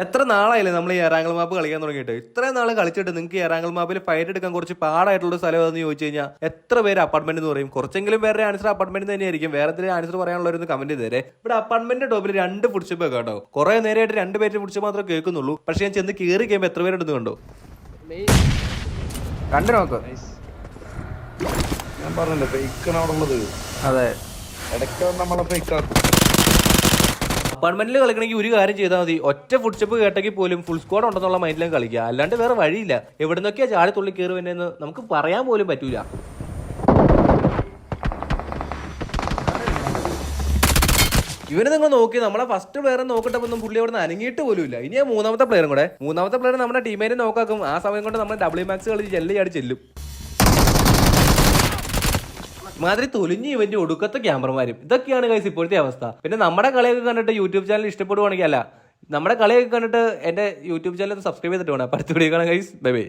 എത്ര നാളായില്ലേ നമ്മൾ ഈ എറാങ്കൽ മാപ്പ് കളിക്കാൻ തുടങ്ങിയിട്ട്? ഇത്രയും നാൾ കളിച്ചിട്ട് നിങ്ങൾക്ക് എറാങ്കൽ മാപ്പിൽ ഫൈറ്റ് എടുക്കാൻ കുറച്ച് പാടായിട്ടുള്ള സ്ഥലം എന്ന് ചോദിച്ചു കഴിഞ്ഞാൽ എത്ര പേര് അപ്പാർട്ട്മെന്റ് എന്ന് പറയും? കുറച്ചെങ്കിലും പേരുടെ ആൻസർ അപ്പാർട്ട്മെന്റ് തന്നെയായിരിക്കും. വേറെ എന്തെങ്കിലും ആൻസർ പറയാനുള്ളവരൊന്ന് കമന്റ് ചെയ്തേരെ. ഇവിടെ അപ്പാർട്ട്മെന്റ് ടോപ്പിൽ 2 ഫുഡ് സ്റ്റെപ്പ് കേട്ടോ. കുറെ നേരമായിട്ട് 2 പേര് ഫുഡ് സ്റ്റെപ്പ് മാത്രമേ കേൾക്കുന്നുള്ളൂ. പക്ഷെ ഞാൻ ചെന്ന് കയറി കഴിയുമ്പോൾ എത്ര പേരുണ്ടെന്ന് കണ്ടോ? കണ്ടു നോക്ക്. ഞാൻ പറഞ്ഞല്ലോ ഫേക്കാണ് അവിടെ ഉള്ളത്. അതെ, ഇടയ്ക്ക് നമ്മളെ ഫേക്കാക്കും. അപ്പാർട്ട്മെന്റിൽ കളിക്കണമെങ്കിൽ ഒരു കാര്യം ചെയ്താൽ മതി. ഒറ്റ ഫുഡ് സ്റ്റെപ്പ് കേട്ടെങ്കിൽ പോലും ഫുൾ സ്ക്വാഡ് ഉണ്ടെന്നുള്ള മൈൻഡിലും കളിക്കുക. അല്ലാണ്ട് വേറെ വഴിയില്ല. എവിടെ നിന്നൊക്കെയാ ചാടി തുള്ളി കയറി വരുന്നതെന്ന് നമുക്ക് പറയാൻ പോലും പറ്റൂല. ഇവന് നിങ്ങൾ നോക്കി നമ്മളെ ഫസ്റ്റ് പ്ലെയറെ നോക്കിട്ടൊന്നും പുള്ളി അവിടെ നിന്ന് അനങ്ങിയിട്ട് പോലും ഇല്ല. ഇനി ആ മൂന്നാമത്തെ പ്ലെയർ നമ്മുടെ ടീമേനെ നോക്കാക്കും. ആ സമയം കൊണ്ട് നമ്മൾ W മാക്സ് കളിച്ച് ജെല്ലി ചാടി ചെല്ലും. മാതിരി തൊലിഞ്ഞ് ഇവന്റെ ഒടുക്കത്തെ ക്യാമറമാരും. ഇതൊക്കെയാണ് ഗൈസ് ഇപ്പോഴത്തെ അവസ്ഥ. പിന്നെ നമ്മുടെ കളിയൊക്കെ കണ്ടിട്ട് യൂട്യൂബ് ചാനൽ ഇഷ്ടപ്പെടുവാണെങ്കിൽ, അല്ല, നമ്മുടെ കളിയൊക്കെ കണ്ടിട്ട് എന്റെ യൂട്യൂബ് ചാനൽ സബ്സ്ക്രൈബ് ചെയ്തിട്ട് വേണം. അടുത്ത വീഡിയോ കാണാം ഗൈസ്. Bye bye.